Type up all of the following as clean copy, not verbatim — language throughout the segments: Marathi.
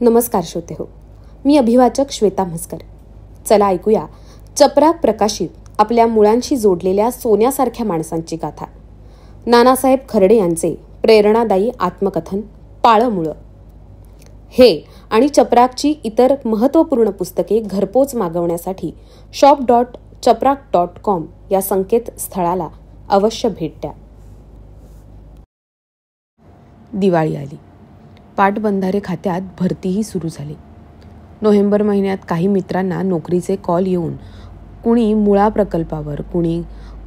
नमस्कार श्रोते हो, मी अभिवाचक श्वेता म्हसकर. चला ऐकूया चपराक प्रकाशित आपल्या मुळांशी जोडलेल्या सोन्यासारख्या माणसांची गाथा. नानासाहेब खर्डे यांचे प्रेरणादायी आत्मकथन पाळं मुळं. हे आणि चपराकची इतर महत्त्वपूर्ण पुस्तके घरपोच मागवण्यासाठी shop.chaprak.com या संकेतस्थळाला अवश्य भेट द्या. दिवाळी आली. पाटबंधारे खात्यात भरतीही सुरू झाली. नोव्हेंबर महिन्यात काही मित्रांना नोकरीचे कॉल येऊन कुणी मुळा प्रकल्पावर, कुणी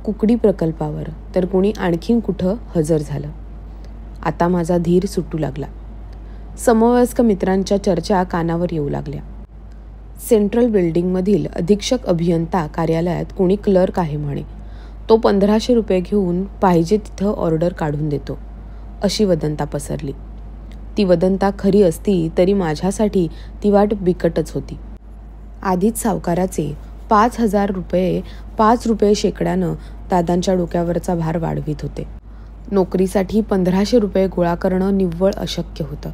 कुकडी प्रकल्पावर, तर कुणी आणखीन कुठं हजर झालं. आता माझा धीर सुटू लागला. समवयस्क मित्रांच्या चर्चा कानावर येऊ लागल्या. सेंट्रल बिल्डिंगमधील अधीक्षक अभियंता कार्यालयात कुणी क्लर्क आहे म्हणे. तो 1500 रुपये घेऊन पाहिजे तिथं ऑर्डर काढून देतो, अशी वदंता पसरली. ती वदंता खरी असती तरी माझ्यासाठी ती वाट बिकटच होती. आधीच सावकाराचे 5000 रुपये 5 रुपये शेकड्यानं दादांच्या डोक्यावरचा भार वाढवित होते. नोकरीसाठी 1500 रुपये गोळा करणं निव्वळ अशक्य होतं.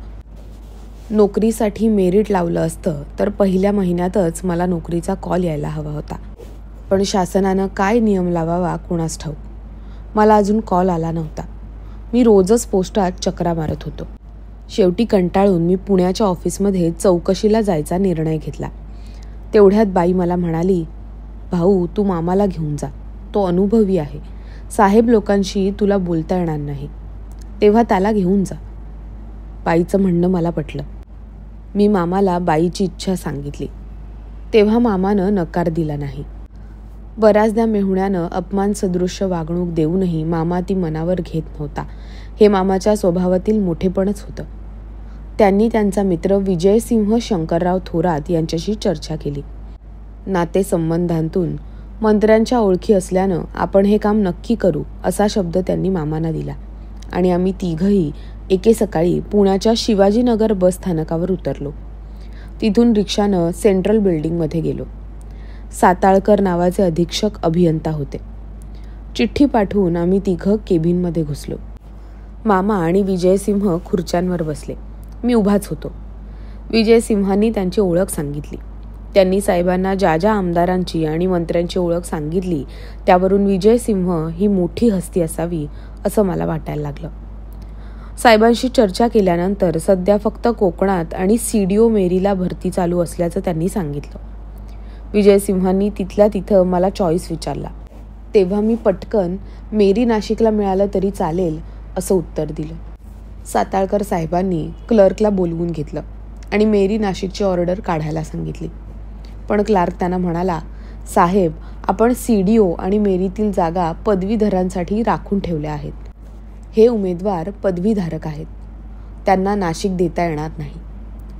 नोकरीसाठी मेरिट लावलं असतं तर पहिल्या महिन्यातच मला नोकरीचा कॉल यायला हवा होता. पण शासनानं काय नियम लावावा कुणास ठाऊक. मला अजून कॉल आला नव्हता. मी रोजच पोस्टात चक्रा मारत होतो. शेवटी कंटाळून मी पुण्याच्या ऑफिसमध्ये चौकशीला जायचा निर्णय घेतला. तेवढ्यात बाई मला म्हणाली, भाऊ तू मामाला घेऊन जा, तो अनुभवी आहे. साहेब लोकांशी तुला बोलता येणार नाही, तेव्हा त्याला घेऊन जा. बाईचं म्हणणं मला पटलं. मी मामाला बाईची इच्छा सांगितली. तेव्हा मामानं नकार दिला नाही. बऱ्याचदा मेहुण्यानं अपमान सदृश्य वागणूक देऊनही मामा ती मनावर घेत नव्हता. हे मामाच्या स्वभावातील मोठेपणच होतं. त्यांनी त्यांचा मित्र विजयसिंह शंकरराव थोरात यांच्याशी चर्चा केली. नातेसंबंधांतून मंत्र्यांच्या ओळखी असल्यानं आपण हे काम नक्की करू असा शब्द त्यांनी मामांना दिला आणि आम्ही तिघही एके सकाळी पुण्याच्या शिवाजीनगर बस स्थानकावर उतरलो. तिथून रिक्षानं सेंट्रल बिल्डिंगमध्ये गेलो. साताळकर नावाचे अधीक्षक अभियंता होते. चिठ्ठी पाठवून आम्ही तिघं केबिनमध्ये घुसलो. मामा आणि विजयसिंह खुर्च्यांवर बसले. मी उभाच होतो. विजयसिंहांनी त्यांची ओळख सांगितली. त्यांनी साहेबांना ज्या ज्या आमदारांची आणि मंत्र्यांची ओळख सांगितली त्यावरून विजयसिंह ही मोठी हस्ती असावी असं मला वाटायला लागलं. साहेबांशी चर्चा केल्यानंतर सध्या फक्त कोकणात आणि सीडीओ मेरीला भरती चालू असल्याचं त्यांनी सांगितलं. विजयसिंहांनी तिथल्या तिथं मला चॉईस विचारला. तेव्हा मी पटकन मेरी नाशिकला मिळालं तरी चालेल असं उत्तर दिलं. साताळकर साहेबांनी क्लर्कला बोलवून घेतलं आणि मेरी नाशिकची ऑर्डर काढायला सांगितली. पण क्लार्क त्यांना म्हणाला, साहेब आपण सीडीओ आणि मेरीतील जागा पदवीधरांसाठी राखून ठेवल्या आहेत. हे उमेदवार पदवीधारक आहेत, त्यांना नाशिक देता येणार नाही.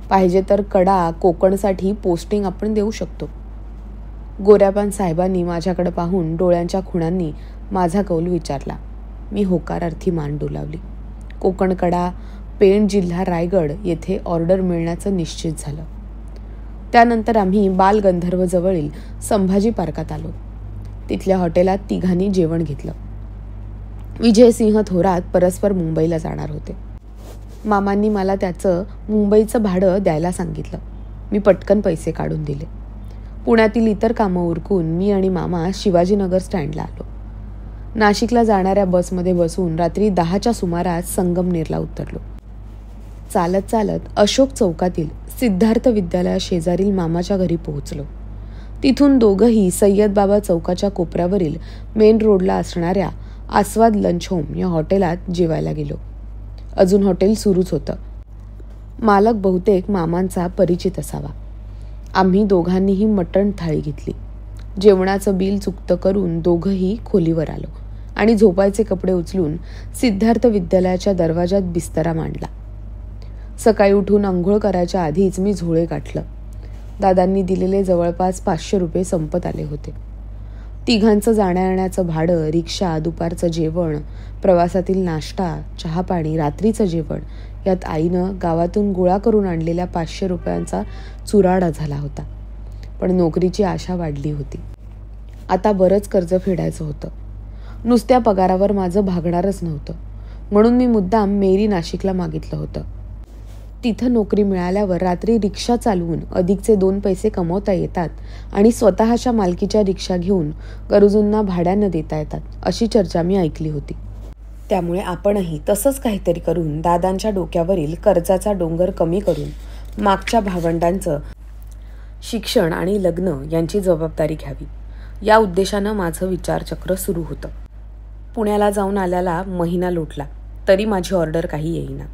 पाहिजे तर कडा कोकणसाठी पोस्टिंग आपण देऊ शकतो. गोऱ्यापान साहेबांनी माझ्याकडे पाहून डोळ्यांच्या खुणांनी माझा कौल विचारला. मी होकारार्थी मान डोलावली. कोकण कडा पेण जिल्हा रायगड येथे ऑर्डर मिळण्याचं निश्चित झालं. त्यानंतर आम्ही बालगंधर्व जवळील संभाजी पार्कात आलो. तिथल्या हॉटेलात तिघांनी जेवण घेतलं. विजयसिंह थोरात परस्पर मुंबईला जाणार होते. मामांनी मला त्याचं मुंबईचं भाडं द्यायला सांगितलं. मी पटकन पैसे काढून दिले. पुण्यातील इतर कामं उरकून मी आणि मामा शिवाजीनगर स्टँडला आलो. नाशिकला जाणाऱ्या बसमध्ये बसून रात्री 10च्या सुमारास संगमनेरला उतरलो. चालत चालत अशोक चौकातील सिद्धार्थ विद्यालया शेजारील मामाच्या घरी पोहोचलो. तिथून दोघंही सय्यदबाबा चौकाच्या कोपऱ्यावरील मेन रोडला असणाऱ्या आस्वाद लंच होम या हॉटेलात जेवायला गेलो. अजून हॉटेल सुरूच होतं. मालक बहुतेक मामांचा परिचित असावा. आम्ही दोघांनीही मटण थाळी घेतली. जेवणाचं बिल चुकतं करून दोघंही खोलीवर आलो आणि झोपायचे कपडे उचलून सिद्धार्थ विद्यालयाच्या दरवाजात बिस्तरा मांडला. सकाळी उठून अंघोळ करायच्या आधीच मी झोळे गाठलं. दादांनी दिलेले जवळपास 500 रुपये संपत आले होते. तिघांचं जाण्या येण्याचं भाडं, रिक्षा, दुपारचं जेवण, प्रवासातील नाश्ता, चहा पाणी, रात्रीचं जेवण यात आईनं गावातून गोळा करून आणलेल्या 500 रुपयांचा चुराडा झाला होता. पण नोकरीची आशा वाढली होती. आता बरंच कर्ज फेडायचं होतं. नुसत्या पगारावर माझं भागणारच नव्हतं. म्हणून मी मुद्दाम मेरी नाशिकला मागितलं होतं. तिथं नोकरी मिळाल्यावर रात्री रिक्षा चालवून अधिकचे 2 पैसे कमवता येतात आणि स्वतःच्या मालकीच्या रिक्षा घेऊन गरजूंना भाड्यानं देता येतात अशी चर्चा मी ऐकली होती. त्यामुळे आपणही तसंच काहीतरी करून दादांच्या डोक्यावरील कर्जाचा डोंगर कमी करून मागच्या भावंडांचं शिक्षण आणि लग्न यांची जबाबदारी घ्यावी, या उद्देशानं माझं विचारचक्र सुरू होतं. पुण्याला जाऊन आल्याला महिना लोटला तरी माझी ऑर्डर काही येईना.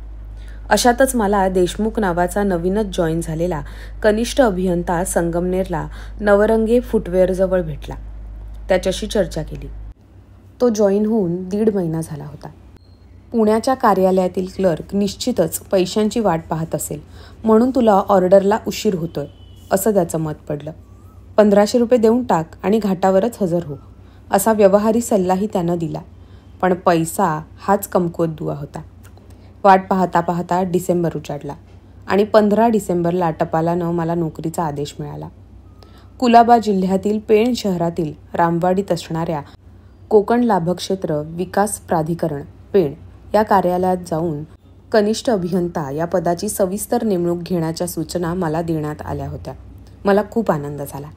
अशातच मला देशमुख नावाचा नवीनच जॉईन झालेला कनिष्ठ अभियंता संगमनेरला नवरंगे फुटवेअरजवळ भेटला. त्याच्याशी चर्चा केली. तो जॉईन होऊन 1.5 महिना झाला होता. पुण्याच्या कार्यालयातील क्लर्क निश्चितच पैशांची वाट पाहत असेल म्हणून तुला ऑर्डरला उशीर होतोय असं त्याचं मत पडलं. 1500 रुपये देऊन टाक आणि घाटावरच हजर हो असा व्यवहारी सल्लाही त्यानं दिला. पण पैसा हाच कमकुवत दुवा होता. वाट पाहता पाहता डिसेंबर उजाडला आणि 15 डिसेंबरला टपालानं मला नोकरीचा आदेश मिळाला. कुलाबा जिल्ह्यातील पेण शहरातील रामवाडीत असणाऱ्या कोकण लाभक्षेत्र विकास प्राधिकरण पेण या कार्यालयात जाऊन कनिष्ठ अभियंता या पदाची सविस्तर नेमणूक घेण्याच्या सूचना मला देण्यात आल्या होत्या. मला खूप आनंद झाला.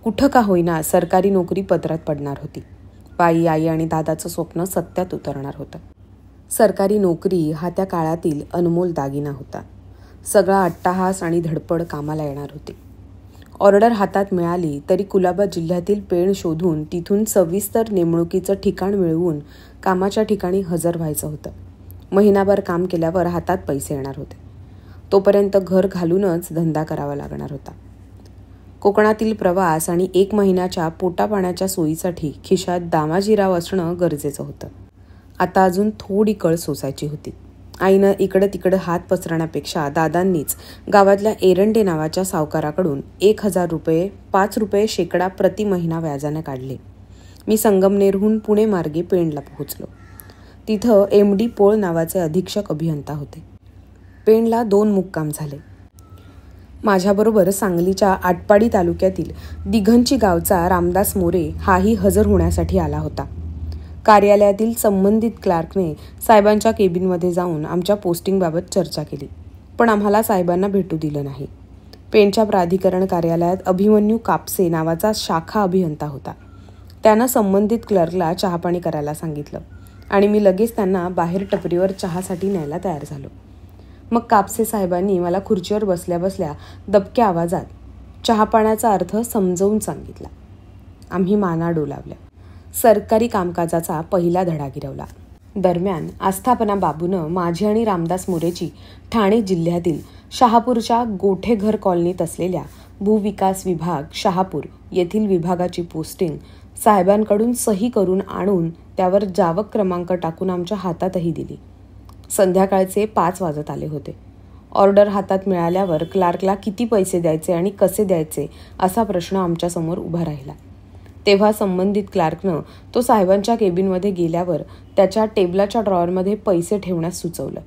कुठं का होईना सरकारी नोकरी पदरात पडणार होती. बाई, आई आणि दादाचं स्वप्न सत्यात उतरणार होतं. सरकारी नोकरी हा त्या काळातील अनमोल दागिना होता. सगळा अट्टाहास आणि धडपड कामाला येणार होती. ऑर्डर हातात मिळाली तरी कुलाबा जिल्ह्यातील पेण शोधून तिथून सविस्तर नेमणुकीचं ठिकाण मिळवून कामाच्या ठिकाणी हजर व्हायचं होतं. महिनाभर काम केल्यावर हातात पैसे येणार होते. तोपर्यंत घर घालूनच धंदा करावा लागणार होता. कोकणातील प्रवास आणि 1 महिन्याच्या पोटापाण्याच्या सोयीसाठी खिशात दामाजीराव असणं गरजेचं होतं. आता अजून थोडी कळ सोसायची होती. आईनं इकडं तिकडं हात पसरण्यापेक्षा दादांनीच गावातल्या एरंडे नावाच्या सावकाराकडून 1000 रुपये 5 रुपये शेकडा प्रति महिना व्याजाने काढले. मी संगमनेरहून पुणे मार्गे पेणला पोहोचलो. तिथं MD पोळ नावाचे अधीक्षक अभियंता होते. पेणला 2 मुक्काम झाले. माझ्याबरोबर सांगलीच्या आटपाडी तालुक्यातील दिघंची गावचा रामदास मोरे हाही हजर होण्यासाठी आला होता. कार्यालयातील संबंधित क्लार्कने साहेबांच्या केबिनमध्ये जाऊन आमच्या पोस्टिंगबाबत चर्चा केली, पण आम्हाला साहेबांना भेटू दिलं नाही. पेणच्या प्राधिकरण कार्यालयात अभिमन्यू कापसे नावाचा शाखा अभियंता होता. त्यानं संबंधित क्लर्कला चहापाणी करायला सांगितलं आणि मी लगेच त्यांना बाहेर टपरीवर चहासाठी न्यायला तयार झालो. मग कापसे साहेबांनी मला खुर्चीवर बसल्या बसल्या दबक्या आवाजात चहापाण्याचा अर्थ समजावून सांगितला. आम्ही माना डोलावल्या. सरकारी कामकाजाचा पहिला धडा गिरवला. दरम्यान आस्थापना बाबूनं माझी आणि रामदास मोरेची ठाणे जिल्ह्यातील शहापूरच्या गोठेघर कॉलनीत असलेल्या भूविकास विभाग शहापूर येथील विभागाची पोस्टिंग साहेबांकडून सही करून आणून त्यावर जावक क्रमांक टाकून आमच्या हातातही दिली. संध्याकाळचे 5 वाजत आले होते. ऑर्डर हातात मिळाल्यावर क्लार्कला किती पैसे द्यायचे आणि कसे द्यायचे असा प्रश्न आमच्यासमोर उभा राहिला. तेव्हा संबंधित क्लार्कनं तो साहेबांच्या केबिनमध्ये गेल्यावर त्याच्या टेबलाच्या ड्रॉवरमध्ये पैसे ठेवण्यास सुचवलं.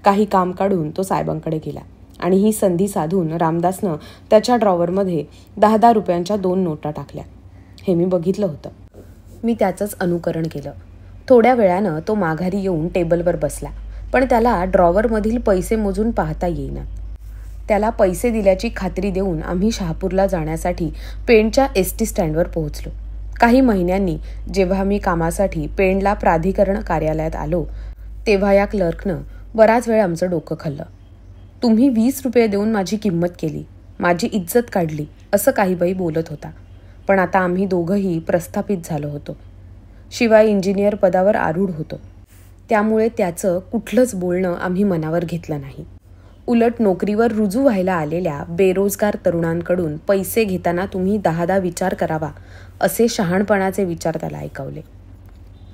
काही काम काढून तो साहेबांकडे गेला आणि ही संधी साधून रामदासनं त्याच्या ड्रॉवरमध्ये 10 रुपयांच्या 2 नोटा टाकल्या. हे मी बघितलं होतं. मी त्याचंच अनुकरण केलं. थोड्या वेळानं तो माघारी येऊन टेबलवर बसला, पण त्याला ड्रॉवरमधील पैसे मोजून पाहता येईना. त्याला पैसे दिल्याची खात्री देऊन आम्ही शहापूरला जाण्यासाठी पेणच्या ST स्टँडवर पोहोचलो. काही महिन्यांनी जेव्हा मी कामासाठी पेणला प्राधिकरण कार्यालयात आलो तेव्हा या क्लर्कनं बराच वेळ आमचं डोकं खाल्लं. तुम्ही 20 रुपये देऊन माझी किंमत केली, माझी इज्जत काढली असं काही बाई बोलत होता. पण आता आम्ही दोघंही प्रस्थापित झालो होतो. शिवाय इंजिनियर पदावर आरूढ होतो. त्यामुळे त्याचं कुठलंच बोलणं आम्ही मनावर घेतलं नाही. उलट नोकरीवर रुजू व्हायला आलेल्या बेरोजगार तरुणांकडून पैसे घेताना तुम्ही 10 विचार करावा असे शहाणपणाचे विचार त्याला ऐकवले.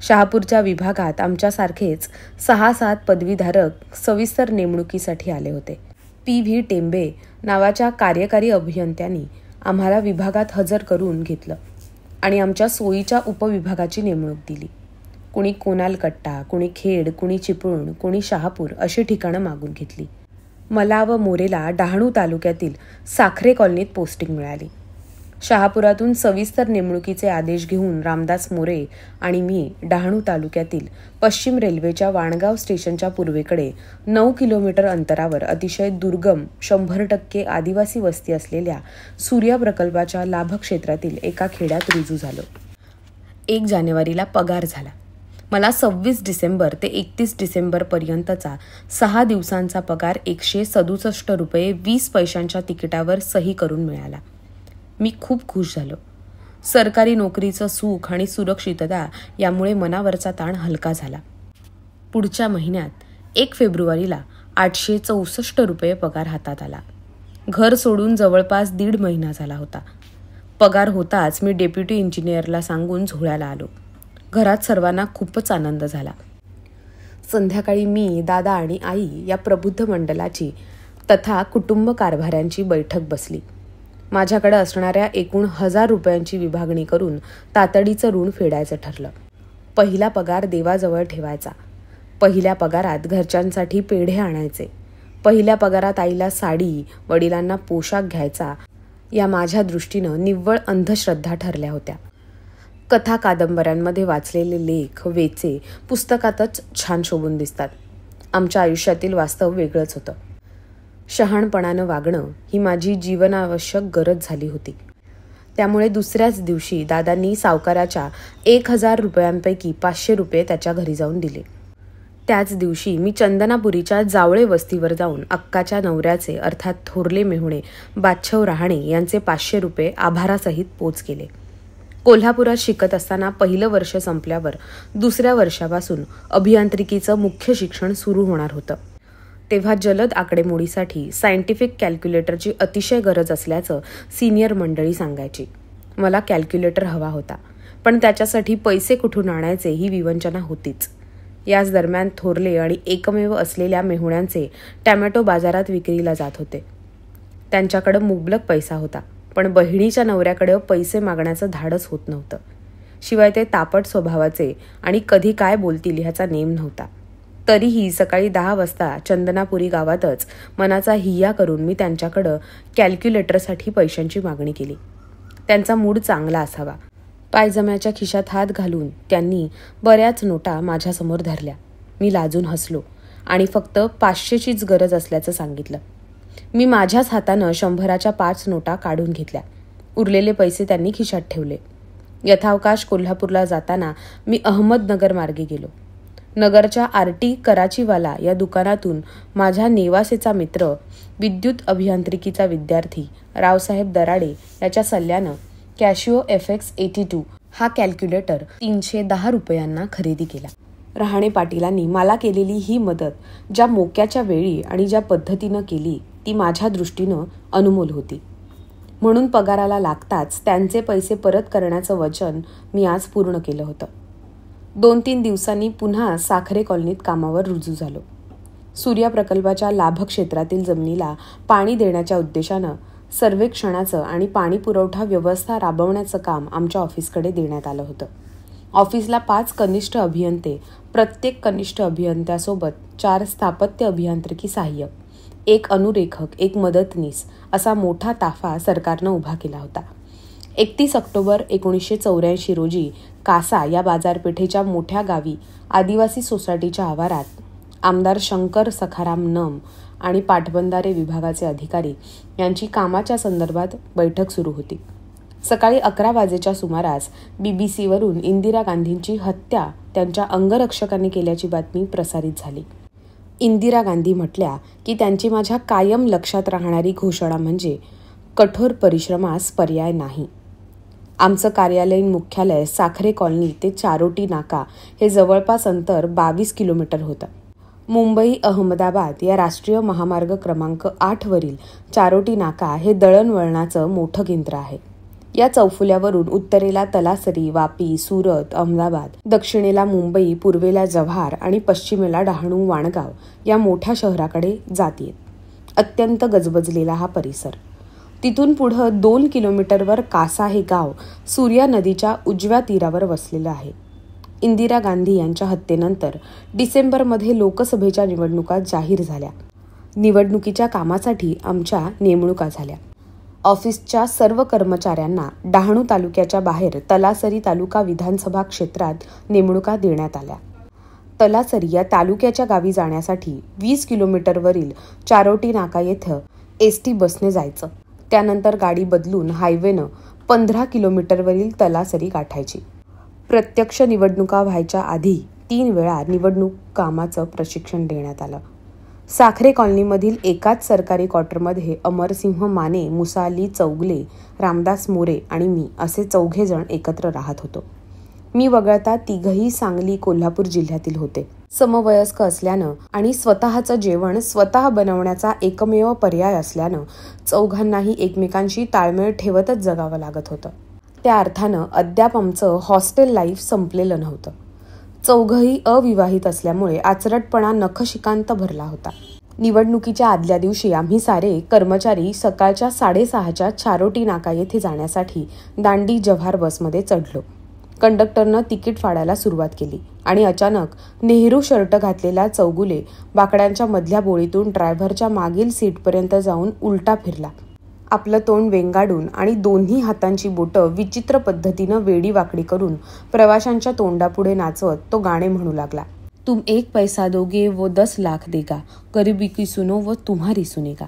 शहापूरच्या विभागात आमच्यासारखेच 6-7 पदवीधारक सविस्तर नेमणुकीसाठी आले होते. PV टेंबे नावाच्या कार्यकारी अभियंत्यांनी आम्हाला विभागात हजर करून घेतलं आणि आमच्या सोयीच्या उपविभागाची नेमणूक दिली. कुणी कोनालकट्टा, कुणी खेड, कुणी चिपळूण, कुणी शहापूर अशी ठिकाणं मागून घेतली. मला व मोरेला डहाणू तालुक्यातील साखरे कॉलनीत पोस्टिंग मिळाली. शहापुरातून सविस्तर नेमणुकीचे आदेश घेऊन रामदास मोरे आणि मी डहाणू तालुक्यातील पश्चिम रेल्वेच्या वाणगाव स्टेशनच्या पूर्वेकडे 9 किलोमीटर अंतरावर अतिशय दुर्गम 100% आदिवासी वस्ती असलेल्या सूर्या प्रकल्पाच्या लाभक्षेत्रातील एका खेड्यात रुजू झालो. 1 जानेवारीला पगार झाला. मला 26 डिसेंबर ते 31 डिसेंबरपर्यंतचा 6 दिवसांचा पगार 167 रुपये 20 पैशांच्या तिकिटावर सही करून मिळाला. मी खूप खुश झालो. सरकारी नोकरीचं सुख आणि सुरक्षितता यामुळे मनावरचा ताण हलका झाला. पुढच्या महिन्यात 1 फेब्रुवारीला 864 रुपये पगार हातात आला. घर सोडून जवळपास 1.5 महिना झाला होता. पगार होताच मी डेप्युटी इंजिनियरला सांगून झोळ्याला आलो. घरात सर्वांना खूपच आनंद झाला. संध्याकाळी मी, दादा आणि आई या प्रबुद्ध मंडळाची तथा कुटुंब कारभाऱ्यांची बैठक बसली. माझ्याकडे असणाऱ्या एकूण 1000 रुपयांची विभागणी करून तातडीचं ऋण फेडायचं ठरलं. पहिला पगार देवाजवळ ठेवायचा. पहिल्या पगारात घरच्यांसाठी पेढे आणायचे. पहिल्या पगारात आईला साडी, वडिलांना पोशाख घ्यायचा या माझ्या दृष्टीनं निव्वळ अंधश्रद्धा ठरल्या होत्या. कथा कादंबऱ्यांमध्ये वाचलेले लेख, वेचे पुस्तकातच छान शोभून दिसतात. आमच्या आयुष्यातील वास्तव वेगळंच होतं. शहाणपणानं वागणं ही माझी जीवनावश्यक गरज झाली होती. त्यामुळे दुसऱ्याच दिवशी दादांनी सावकाराच्या 1000 रुपयांपैकी 500 रुपये त्याच्या घरी जाऊन दिले. त्याच दिवशी मी चंदनापुरीच्या जावळे वस्तीवर जाऊन अक्काच्या नवऱ्याचे अर्थात थोरले मेहुणे बादशाह रहाणे यांचे 500 रुपये आभारासहित पोच केले. कोल्हापुरात शिकत असताना पहिलं वर्ष संपल्यावर दुसऱ्या वर्षापासून अभियांत्रिकीचं मुख्य शिक्षण सुरू होणार होतं. तेव्हा जलद आकडेमोडीसाठी सायंटिफिक कॅल्क्युलेटरची अतिशय गरज असल्याचं सिनियर मंडळी सांगायची. मला कॅल्क्युलेटर हवा होता, पण त्याच्यासाठी पैसे कुठून आणायचे ही विवंचना होतीच. याच दरम्यान थोरले आणि एकमेव असलेल्या मेहुण्यांचे टॅमॅटो बाजारात विक्रीला जात होते. त्यांच्याकडे मुबलक पैसा होता, पण बहिणीच्या नवऱ्याकडे पैसे मागण्याचं धाडस होत नव्हतं. शिवाय ते तापट स्वभावाचे आणि कधी काय बोलतील ह्याचा नेम नव्हता. तरीही सकाळी 10 वाजता चंदनापुरी गावातच मनाचा हिय्या करून मी त्यांच्याकडं कॅल्क्युलेटरसाठी पैशांची मागणी केली. त्यांचा मूड चांगला असावा. पायजम्याच्या खिशात हात घालून त्यांनी बऱ्याच नोटा माझ्यासमोर धरल्या. मी लाजून हसलो आणि फक्त 500चीच गरज असल्याचं सांगितलं. मी माझ्याच हातानं 100च्या 5 नोटा काढून घेतल्या. उरलेले पैसे त्यांनी खिशात ठेवले. यथावकाश कोल्हापूरला जाताना मी अहमदनगर मार्गे गेलो. नगरच्या आरटी कराचीवाला या दुकानातून माझ्या नेवासेचा मित्र, विद्युत अभियांत्रिकीचा विद्यार्थी रावसाहेब दराडे याच्या सल्ल्यानं कॅशिओ FX82 हा कॅल्क्युलेटर 310 रुपयांना खरेदी केला. रहाणे पाटीलांनी मला केलेली ही मदत ज्या मोक्याच्या वेळी आणि ज्या पद्धतीनं केली ती माझ्या दृष्टीनं अनमोल होती. म्हणून पगाराला लागताच त्यांचे पैसे परत करण्याचं वचन मी आज पूर्ण केलं होतं. 2-3 दिवसांनी पुन्हा साखरे कॉलनीत कामावर रुजू झालो. सूर्या प्रकल्पाच्या लाभक्षेत्रातील जमिनीला पाणी देण्याच्या उद्देशानं सर्वेक्षणाचं आणि पाणी पुरवठा व्यवस्था राबवण्याचं काम आमच्या ऑफिसकडे देण्यात आलं होतं. ऑफिसला 5 कनिष्ठ अभियंते, प्रत्येक कनिष्ठ अभियंत्यासोबत 4 स्थापत्य अभियांत्रिकी सहाय्यक, 1 अनुरेखक, 1 मदतनीस असा मोठा ताफा सरकारनं उभा केला होता. 31 ऑक्टोबर 1984 रोजी कासा या बाजारपेठेच्या मोठ्या गावी आदिवासी सोसायटीच्या आवारात आमदार शंकर सखाराम नम आणि पाटबंधारे विभागाचे अधिकारी यांची कामाच्या संदर्भात बैठक सुरू होती. सकाळी 11 वाजेच्या सुमारास BBCवरून इंदिरा गांधींची हत्या त्यांच्या अंगरक्षकांनी केल्याची बातमी प्रसारित झाली. इंदिरा गांधी म्हटल्या की त्यांची माझ्या कायम लक्षात राहणारी घोषणा म्हणजे कठोर परिश्रमास पर्याय नाही. आमचं कार्यालयीन मुख्यालय साखरे कॉलनी ते चारोटी नाका हे जवळपास अंतर 22 किलोमीटर होतं. मुंबई अहमदाबाद या राष्ट्रीय महामार्ग क्रमांक 8 वरील चारोटी नाका हे दळणवळणाचं मोठं केंद्र आहे. या चौफुल्यावरून उत्तरेला तलासरी, वापी, सुरत, अहमदाबाद, दक्षिणेला मुंबई, पूर्वेला जव्हार आणि पश्चिमेला डहाणू, वाणगाव या मोठ्या शहराकडे जात येत. अत्यंत गजबजलेला हा परिसर. तिथून पुढं 2 किलोमीटरवर कासा हे गाव सूर्या नदीच्या उजव्या तीरावर वसलेलं आहे. इंदिरा गांधी यांच्या हत्येनंतर डिसेंबरमध्ये लोकसभेच्या निवडणुका जाहीर झाल्या. निवडणुकीच्या कामासाठी आमच्या नेमणुका झाल्या. ऑफिसच्या सर्व कर्मचाऱ्यांना डहाणू तालुक्याच्या बाहेर तलासरी तालुका विधानसभा क्षेत्रात नेमणुका देण्यात आल्या. तलासरी या तालुक्याच्या गावी जाण्यासाठी 20 किलोमीटरवरील चारोटी नाका येथे एसटी बसने जायचं. त्यानंतर गाडी बदलून हायवेनं 15 किलोमीटरवरील तलासरी गाठायची. प्रत्यक्ष निवडणुका व्हायच्या आधी 3 वेळा निवडणूक कामाचं प्रशिक्षण देण्यात आलं. साखरे कॉलनीमधील एकाच सरकारी क्वार्टरमध्ये अमरसिंह माने, मुसा अली चौगले, रामदास मोरे आणि मी असे 4 जण एकत्र राहत होतो. मी वगळता 3ही सांगली, कोल्हापूर जिल्ह्यातील होते. समवयस्क असल्यानं आणि स्वतःचं जेवण स्वतः बनवण्याचा एकमेव पर्याय असल्यानं 4घांनाही एकमेकांशी ताळमेळ ठेवतच जगावं लागत होतं. त्या अर्थानं अद्याप आमचं हॉस्टेल लाईफ संपलेलं नव्हतं. 4घही अविवाहित असल्यामुळे आचरटपणा नखशिकांत भरला होता. निवडणुकीच्या आदल्या दिवशी आम्ही सारे कर्मचारी सकाळच्या 6:30च्या चारोटी नाका येथे जाण्यासाठी दांडी जव्हार बसमध्ये चढलो. कंडक्टरनं तिकीट फाडायला सुरुवात केली आणि अचानक नेहरू शर्ट घातलेला चौगुले बाकड्यांच्या मधल्या बोळीतून ड्रायव्हरच्या मागील सीटपर्यंत जाऊन उलटा फिरला. आपलं तोंड वेंगाडून आणि दोन्ही हातांची बोटं विचित्र पद्धतीनं वेडी वाकडी करून प्रवाशांच्या तोंडापुढे नाचवत तो गाणे म्हणू लागला. तुम 1 पैसा दोगे वो 10 लाख देगा, गरीबी की सुनो वो तुम्हारी सुनेगा.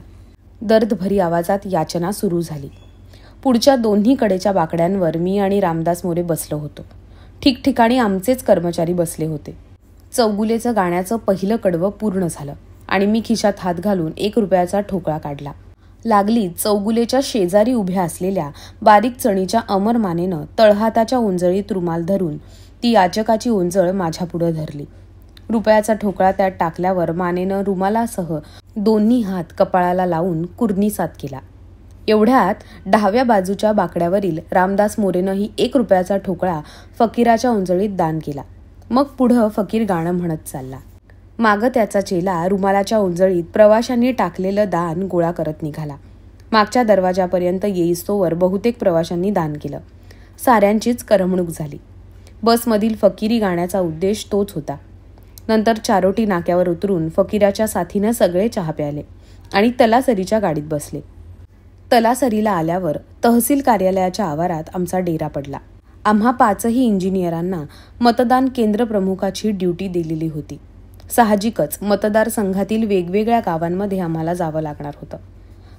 दर्दभरी आवाजात याचना सुरू झाली. पुढच्या दोन्ही कडेच्या बाकड्यांवर मी आणि रामदास मोरे बसलो होतो. ठिकठिकाणी आमचेच कर्मचारी बसले होते. चौगुलेचं गाण्याचं पहिलं कडवं पूर्ण झालं आणि मी खिशात हात घालून 1 रुपयाचा ठोकळा काढला. लागली चौगुलेच्या शेजारी उभ्या असलेल्या बारीक चणीच्या अमर मानेनं तळहाताच्या उंजळीत रुमाल धरून ती याचकाची उंजळ माझ्या पुढे धरली. रुपयाचा ठोकळा त्यात टाकल्यावर मानेनं रुमालासह दोन्ही हात कपाळाला लावून कुर्निसात केला. एवढ्यात डाव्या बाजूच्या बाकड्यावरील रामदास मोरेनंही 1 रुपयाचा ठोकळा फकीराच्या उंजळीत दान केला. मग पुढं फकीर गाणं म्हणत चालला. मागं त्याचा चेला रुमालाच्या उंजळीत प्रवाशांनी टाकलेलं दान गोळा करत निघाला. मागच्या दरवाजापर्यंत येईस्तोवर बहुतेक प्रवाशांनी दान केलं. साऱ्यांचीच करमणूक झाली. बसमधील फकीरी गाण्याचा उद्देश तोच होता. नंतर चारोटी नाक्यावर उतरून फकीराच्या साथीनं सगळे चहा प्यायले आणि तलासरीच्या गाडीत बसले. तलासरीला आल्यावर तहसील कार्यालयाच्या आवारात आमचा डेरा पडला. आम्हा 5ही इंजिनियरांना मतदान केंद्र प्रमुखाची ड्युटी दिलेली होती. साहजिकच मतदारसंघातील वेगवेगळ्या गावांमध्ये आम्हाला जावं लागणार होतं.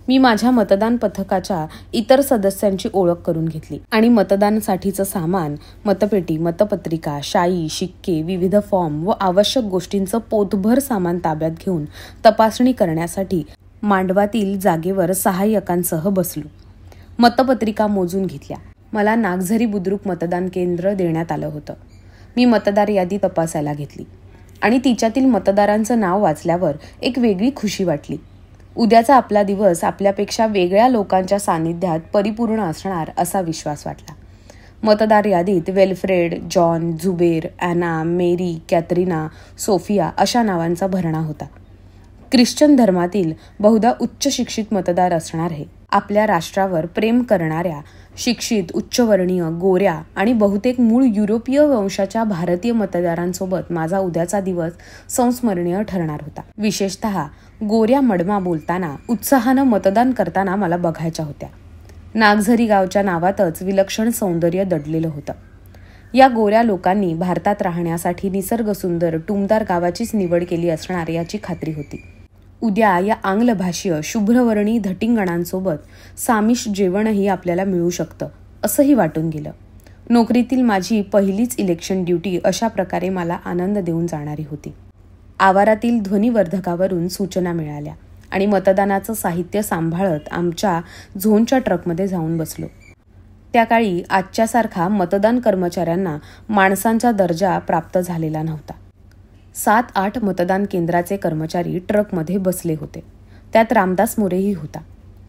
मी माझ्या मतदान पथकाच्या इतर सदस्यांची ओळख करून घेतली आणि मतदानासाठीचं सामान, मतपेटी, मतपत्रिका, शाई, शिक्के, विविध फॉर्म व आवश्यक गोष्टींचं पोतभर सामान ताब्यात घेऊन तपासणी करण्यासाठी मांडवातील जागेवर सहाय्यकांसह बसलो. मतपत्रिका मोजून घेतल्या. मला नागझरी बुद्रुक मतदान केंद्र देण्यात आलं होतं. मी मतदार यादी तपासायला घेतली आणि तिच्यातील मतदारांचं नाव वाचल्यावर एक वेगळी खुशी वाटली. उद्याचा आपला दिवस आपल्यापेक्षा वेगळ्या लोकांच्या सानिध्यात परिपूर्ण असणार असा विश्वास वाटला. मतदार यादीत वेल्फ्रेड, जॉन, झुबेर, ॲना, मेरी, कॅथरीना, सोफिया अशा नावांचा भरणा होता. ख्रिश्चन धर्मातील बहुधा उच्च शिक्षित मतदार असणार हे. आपल्या राष्ट्रावर प्रेम करणाऱ्या, शिक्षित, उच्चवर्णीय, गोऱ्या आणि बहुतेक मूळ युरोपीय वंशाच्या भारतीय मतदारांसोबत माझा उद्याचा दिवस संस्मरणीय ठरणार होता. विशेषतः गोऱ्या मडमा बोलताना, उत्साहानं मतदान करताना मला बघायच्या होत्या. नागझरी गावच्या नावातच विलक्षण सौंदर्य दडलेलं होतं. या गोऱ्या लोकांनी भारतात राहण्यासाठी निसर्गसुंदर टुमदार गावाचीच निवड केली असणार याची खात्री होती. उद्या या आंग्लभाषीय शुभ्रवर्णी धटिंगणांसोबत सामिष जेवणही आपल्याला मिळू शकतं असंही वाटून गेलं. नोकरीतील माझी पहिलीच इलेक्शन ड्युटी अशा प्रकारे मला आनंद देऊन जाणारी होती. आवारातील ध्वनिवर्धकावरून सूचना मिळाल्या आणि मतदानाचं साहित्य सांभाळत आमच्या झोनच्या ट्रकमध्ये जाऊन बसलो. त्या काळी आजच्यासारखा मतदान कर्मचाऱ्यांना माणसांचा दर्जा प्राप्त झालेला नव्हता. 7-8 मतदान केंद्राचे कर्मचारी ट्रकमध्ये बसले होते. त्यात रामदास मोरेही होता.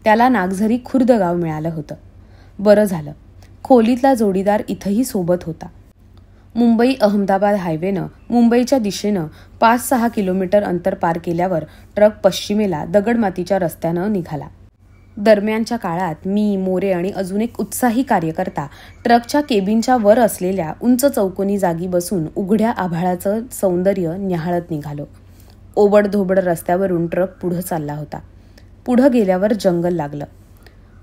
त्याला नागझरी खुर्द गाव मिळालं होतं. बरं झालं, खोलीतला जोडीदार इथंही सोबत होता. मुंबई अहमदाबाद हायवेनं मुंबईच्या दिशेनं 5-6 किलोमीटर अंतर पार केल्यावर ट्रक पश्चिमेला दगडमातीच्या रस्त्यानं निघाला. दरम्यानच्या काळात मी, मोरे आणि अजून एक उत्साही कार्यकर्ता ट्रकच्या केबिनच्या वर असलेल्या उंच चौकोनी जागी बसून उघड्या आभाळाचं सौंदर्य न्याहाळत निघालो. ओबडधोबड रस्त्यावरून ट्रक पुढं चालला होता. पुढं गेल्यावर जंगल लागलं.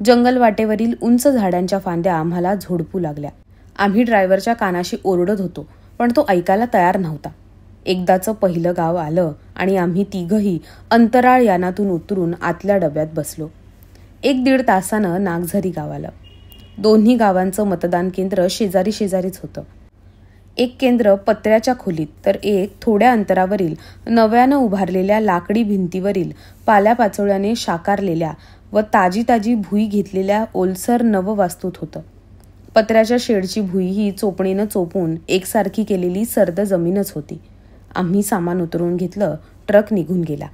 जंगल वाटेवरील उंच झाडांच्या फांद्या आम्हाला झोडपू लागल्या. आम्ही ड्रायव्हरच्या कानाशी ओरडत होतो, पण तो ऐकायला तयार नव्हता. एकदाचं पहिलं गाव आलं आणि आम्ही तिघही अंतराळ यानातून उतरून आतल्या डब्यात बसलो. 1-1.5 तासानं नागझरी गाव आलं. दोन्ही गावांचं मतदान केंद्र शेजारी शेजारीच होतं. एक केंद्र पत्र्याच्या खोलीत, तर एक थोड्या अंतरावरील नव्यानं उभारलेल्या लाकडी भिंतीवरील पाल्यापाचोळ्याने शाकारलेल्या व ताजी ताजी भुई घेतलेल्या ओलसर नववास्तूत होतं. पत्र्याच्या शेडची भुई ही चोपणीनं चोपून एकसारखी केलेली सर्द जमीनच होती. आम्ही सामान उतरवून घेतलं. ट्रक निघून गेला.